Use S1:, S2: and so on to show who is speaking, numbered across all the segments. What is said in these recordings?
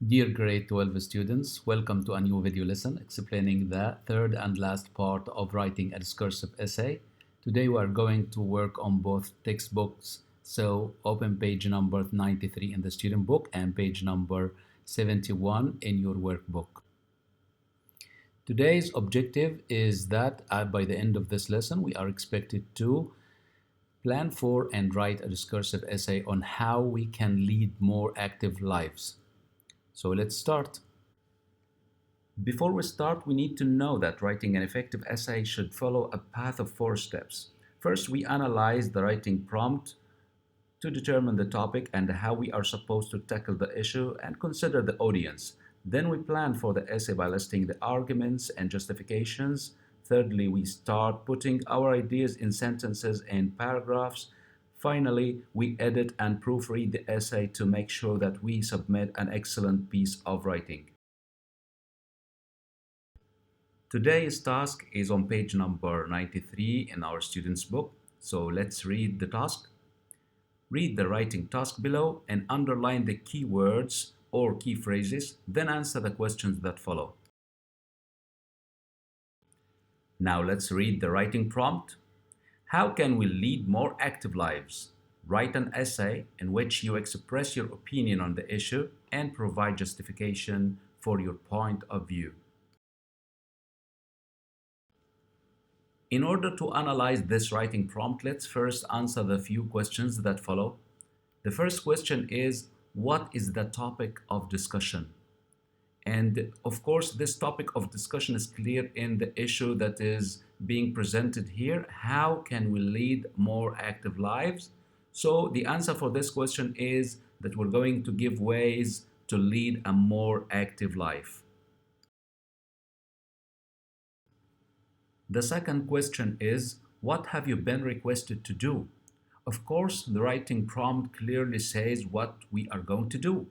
S1: Dear grade 12 students, welcome to a new video lesson explaining the third and last part of writing a discursive essay. Today we are going to work on both textbooks, so open page number 93 in the student book and page number 71 in your workbook. Today's objective is that by the end of this lesson we are expected to plan for and write a discursive essay on how we can lead more active lives. So let's start. Before we start, we need to know that writing an effective essay should follow a path of 4 steps. First, we analyze the writing prompt to determine the topic and how we are supposed to tackle the issue and consider the audience. Then we plan for the essay by listing the arguments and justifications. Thirdly, we start putting our ideas in sentences and paragraphs. Finally, we edit and proofread the essay to make sure that we submit an excellent piece of writing. Today's task is on page number 93 in our student's book. So let's read the task. Read the writing task below and underline the key words or key phrases, then answer the questions that follow. Now let's read the writing prompt. How can we lead more active lives? Write an essay in which you express your opinion on the issue and provide justification for your point of view. In order to analyze this writing prompt, let's first answer the few questions that follow. The first question is, what is the topic of discussion? And of course, this topic of discussion is clear in the issue that is being presented here. How can we lead more active lives? So the answer for this question is that we're going to give ways to lead a more active life. The second question is, what have you been requested to do? Of course, the writing prompt clearly says what we are going to do.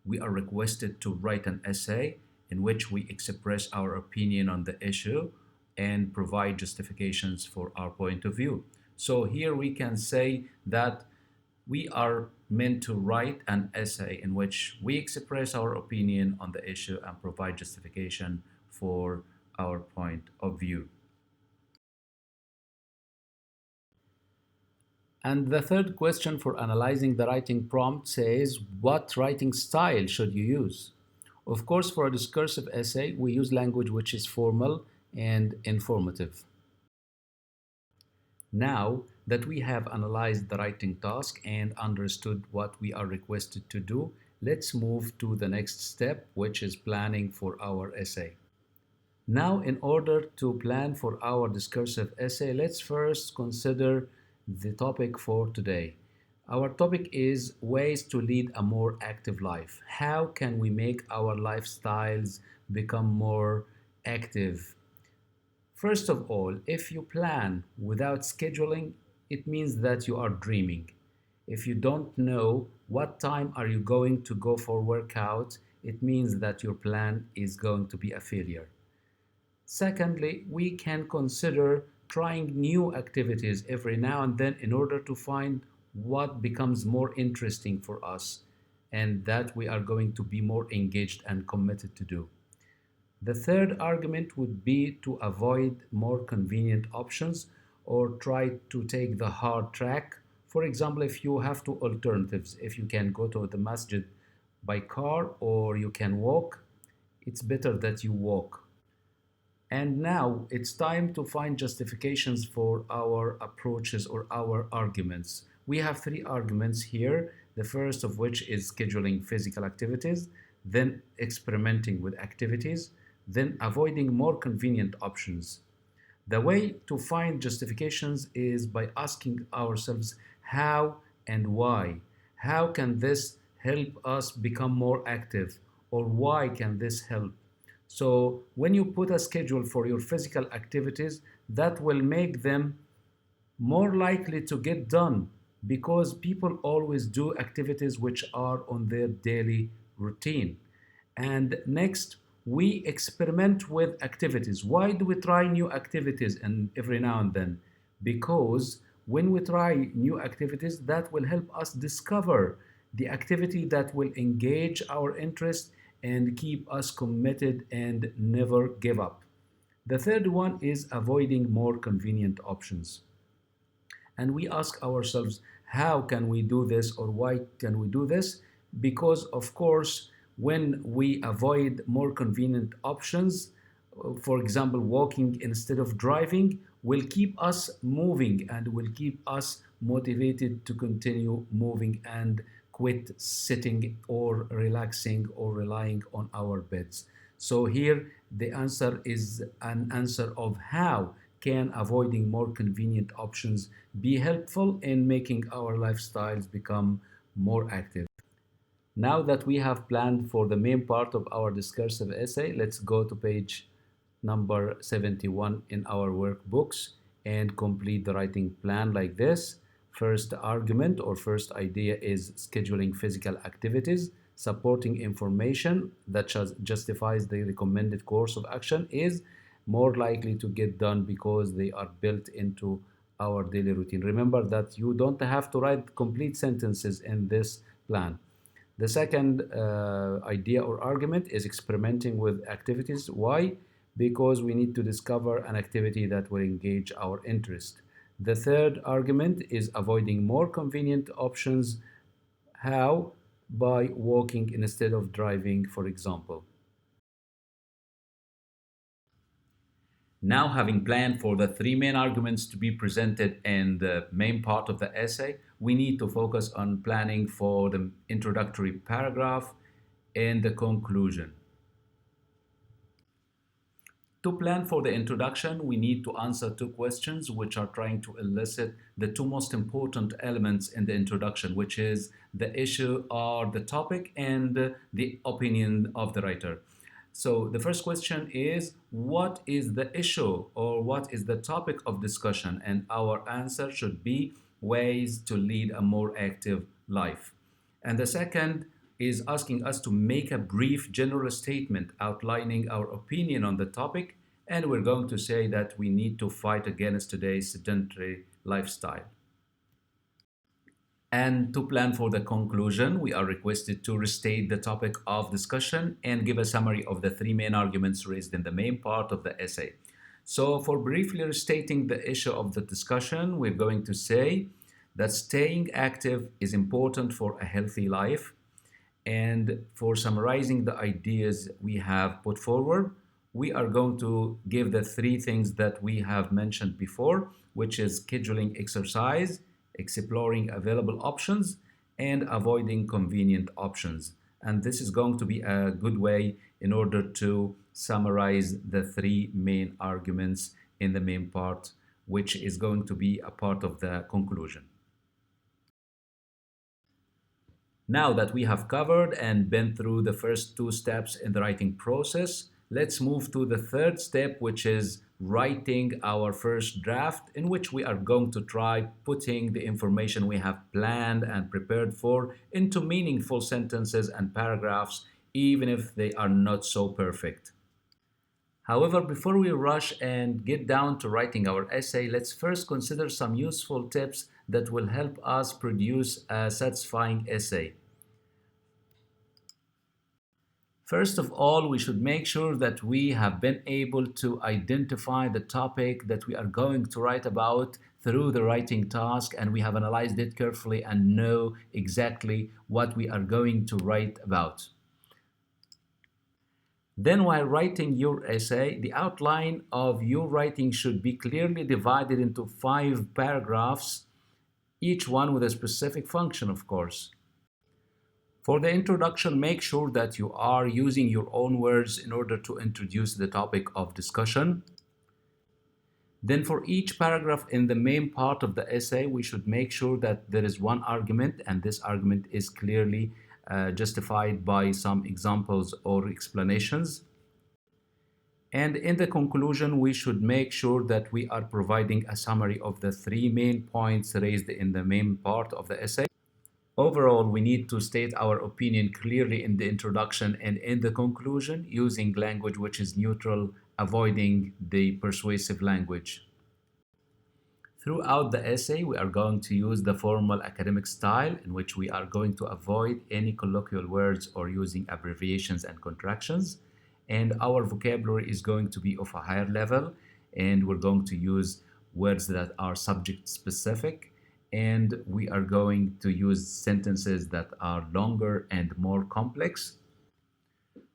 S1: We are requested to write an essay in which we express our opinion on the issue and provide justifications for our point of view. So here we can say that we are meant to write an essay in which we express our opinion on the issue and provide justification for our point of view. And the third question for analyzing the writing prompt says, what writing style should you use? Of course, for a discursive essay, we use language which is formal and informative. Now that we have analyzed the writing task and understood what we are requested to do, let's move to the next step, which is planning for our essay. Now, in order to plan for our discursive essay, let's first consider the topic for today. Our topic is ways to lead a more active life. How can we make our lifestyles become more active? First of all, if you plan without scheduling, it means that you are dreaming. If you don't know what time are you going to go for workout, it means that your plan is going to be a failure. Secondly, we can consider trying new activities every now and then in order to find what becomes more interesting for us and that we are going to be more engaged and committed to do. The third argument would be to avoid more convenient options or try to take the hard track. For example, if you have two alternatives, if you can go to the masjid by car or you can walk, it's better that you walk. And now it's time to find justifications for our approaches or our arguments. We have 3 arguments here. The first of which is scheduling physical activities, then experimenting with activities, then avoiding more convenient options. The way to find justifications is by asking ourselves how and why. How can this help us become more active? Or why can this help? So when you put a schedule for your physical activities, that will make them more likely to get done because people always do activities which are on their daily routine. And next, we experiment with activities. Why do we try new activities and every now and then? Because when we try new activities, that will help us discover the activity that will engage our interest and keep us committed and never give up. The third one is avoiding more convenient options. And we ask ourselves, how can we do this, or why can we do this? Because of course, when we avoid more convenient options, for example walking instead of driving, will keep us moving and will keep us motivated to continue moving and quit sitting or relaxing or relying on our beds. So here the answer is an answer of how can avoiding more convenient options be helpful in making our lifestyles become more active. Now that we have planned for the main part of our discursive essay, let's go to page number 71 in our workbooks and complete the writing plan like this. First argument or first idea is scheduling physical activities. Supporting information that justifies the recommended course of action is more likely to get done because they are built into our daily routine. Remember that you don't have to write complete sentences in this plan. The second idea or argument is experimenting with activities. Why? Because we need to discover an activity that will engage our interest. The third argument is avoiding more convenient options. How? By walking instead of driving, for example. Now, having planned for the three main arguments to be presented in the main part of the essay, we need to focus on planning for the introductory paragraph and the conclusion. To plan for the introduction, we need to answer two questions which are trying to elicit the two most important elements in the introduction, which is the issue or the topic and the opinion of the writer. So the first question is, what is the issue or what is the topic of discussion? And our answer should be ways to lead a more active life. And the second is asking us to make a brief general statement outlining our opinion on the topic. And we're going to say that we need to fight against today's sedentary lifestyle. And to plan for the conclusion, we are requested to restate the topic of discussion and give a summary of the three main arguments raised in the main part of the essay. So, for briefly restating the issue of the discussion, we're going to say that staying active is important for a healthy life. And for summarizing the ideas we have put forward, we are going to give the three things that we have mentioned before, which is scheduling exercise, exploring available options, and avoiding convenient options. And this is going to be a good way in order to summarize the three main arguments in the main part, which is going to be a part of the conclusion. Now that we have covered and been through the first two steps in the writing process, let's move to the third step, which is writing our first draft, in which we are going to try putting the information we have planned and prepared for into meaningful sentences and paragraphs, even if they are not so perfect. However, before we rush and get down to writing our essay, let's first consider some useful tips that will help us produce a satisfying essay. First of all, we should make sure that we have been able to identify the topic that we are going to write about through the writing task, and we have analyzed it carefully and know exactly what we are going to write about. Then, while writing your essay, the outline of your writing should be clearly divided into 5 paragraphs, each one with a specific function, of course. For the introduction, make sure that you are using your own words in order to introduce the topic of discussion. Then for each paragraph in the main part of the essay, we should make sure that there is one argument, and this argument is clearly justified by some examples or explanations. And in the conclusion, we should make sure that we are providing a summary of the 3 main points raised in the main part of the essay. Overall, we need to state our opinion clearly in the introduction and in the conclusion using language which is neutral, avoiding the persuasive language. Throughout the essay, we are going to use the formal academic style in which we are going to avoid any colloquial words or using abbreviations and contractions. And our vocabulary is going to be of a higher level, and we're going to use words that are subject specific. And we are going to use sentences that are longer and more complex.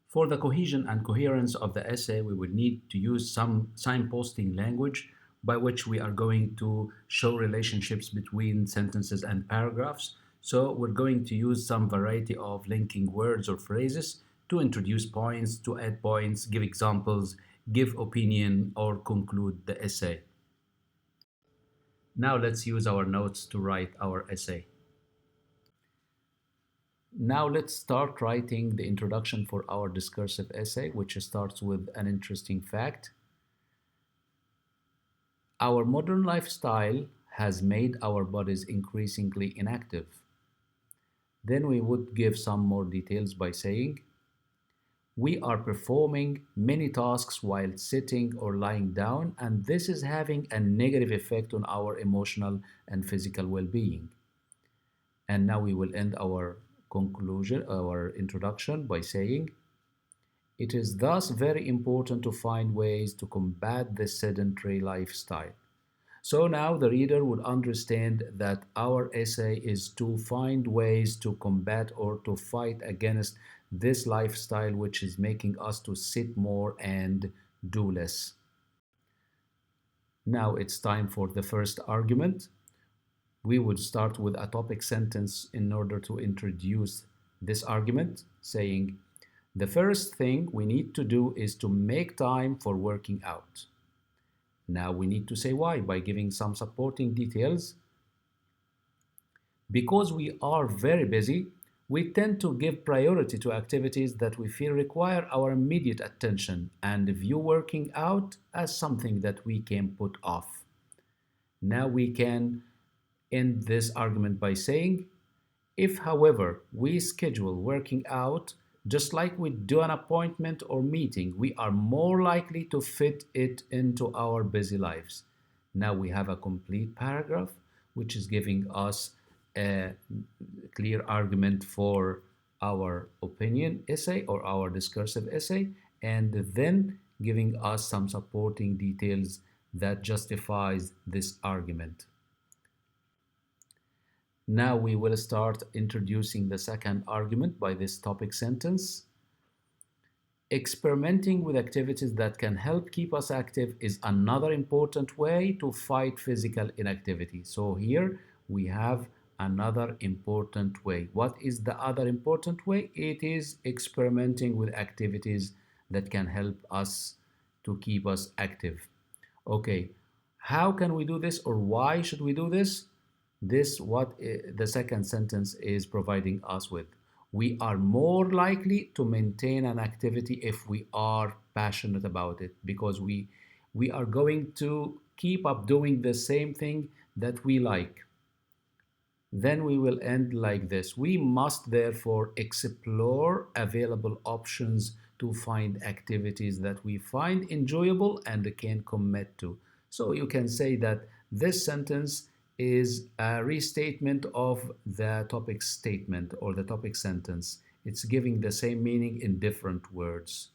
S1: For the cohesion and coherence of the essay, we would need to use some signposting language by which we are going to show relationships between sentences and paragraphs. So we're going to use some variety of linking words or phrases to introduce points, to add points, give examples, give opinion, or conclude the essay. Now let's use our notes to write our essay. Now let's start writing the introduction for our discursive essay, which starts with an interesting fact. Our modern lifestyle has made our bodies increasingly inactive. Then we would give some more details by saying, we are performing many tasks while sitting or lying down, and this is having a negative effect on our emotional and physical well-being. And now we will end our conclusion, our introduction by saying, it is thus very important to find ways to combat this sedentary lifestyle. So now the reader would understand that our essay is to find ways to combat or to fight against this lifestyle which is making us to sit more and do less. Now it's time for the first argument. We would start with a topic sentence in order to introduce this argument, saying, the first thing we need to do is to make time for working out. Now we need to say why by giving some supporting details. Because we are very busy, we tend to give priority to activities that we feel require our immediate attention and view working out as something that we can put off. Now we can end this argument by saying, if, however, we schedule working out just like we do an appointment or meeting, we are more likely to fit it into our busy lives. Now we have a complete paragraph which is giving us a clear argument for our opinion essay or our discursive essay, and then giving us some supporting details that justifies this argument. Now we will start introducing the second argument by this topic sentence. Experimenting with activities that can help keep us active is another important way to fight physical inactivity. So here we have another important way. What is the other important way? It is experimenting with activities that can help us to keep us active. Okay, how can we do this, or why should we do this? This what the second sentence is providing us with. We are more likely to maintain an activity if we are passionate about it, because we are going to keep up doing the same thing that we like. Then we will end like this. We must therefore explore available options to find activities that we find enjoyable and can commit to. So you can say that this sentence is a restatement of the topic statement or the topic sentence. It's giving the same meaning in different words.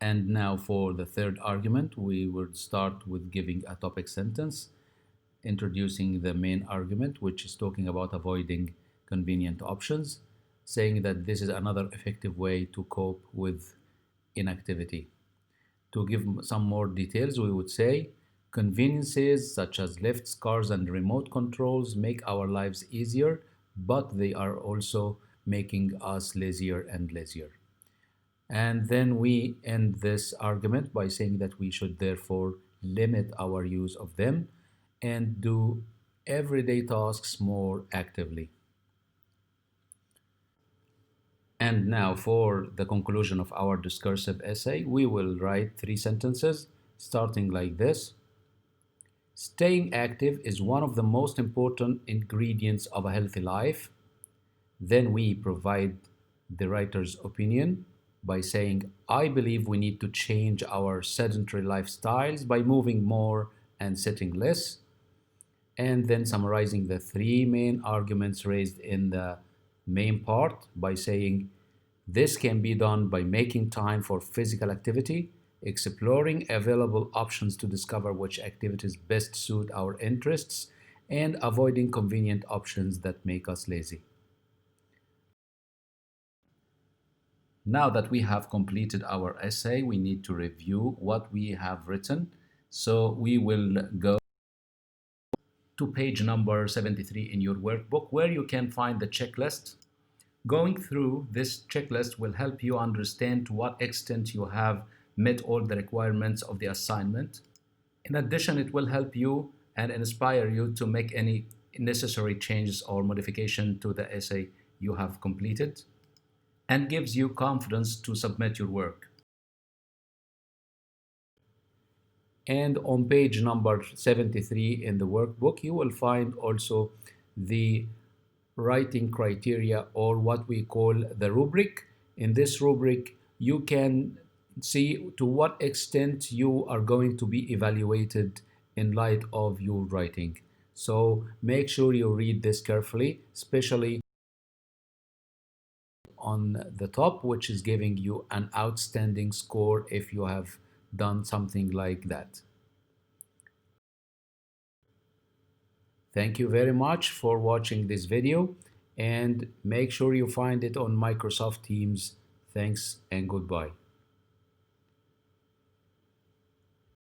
S1: And now for the third argument, we would start with giving a topic sentence, introducing the main argument, which is talking about avoiding convenient options, saying that this is another effective way to cope with inactivity. To give some more details, we would say conveniences such as lifts, cars, and remote controls make our lives easier, but they are also making us lazier and lazier. And then we end this argument by saying that we should therefore limit our use of them and do everyday tasks more actively. And now for the conclusion of our discursive essay, we will write 3 sentences starting like this. Staying active is one of the most important ingredients of a healthy life. Then we provide the writer's opinion by saying, I believe we need to change our sedentary lifestyles by moving more and setting less, and then summarizing the three main arguments raised in the main part by saying this can be done by making time for physical activity, exploring available options to discover which activities best suit our interests, and avoiding convenient options that make us lazy. Now that we have completed our essay, we need to review what we have written. So we will go to page number 73 in your workbook where you can find the checklist. Going through this checklist will help you understand to what extent you have met all the requirements of the assignment. In addition, it will help you and inspire you to make any necessary changes or modification to the essay you have completed and gives you confidence to submit your work. And on page number 73 in the workbook, you will find also the writing criteria, or what we call the rubric. In this rubric, you can see to what extent you are going to be evaluated in light of your writing. So make sure you read this carefully, especially on the top, which is giving you an outstanding score if you have done something like that. Thank you very much for watching this video, and make sure you find it on Microsoft Teams. Thanks and goodbye.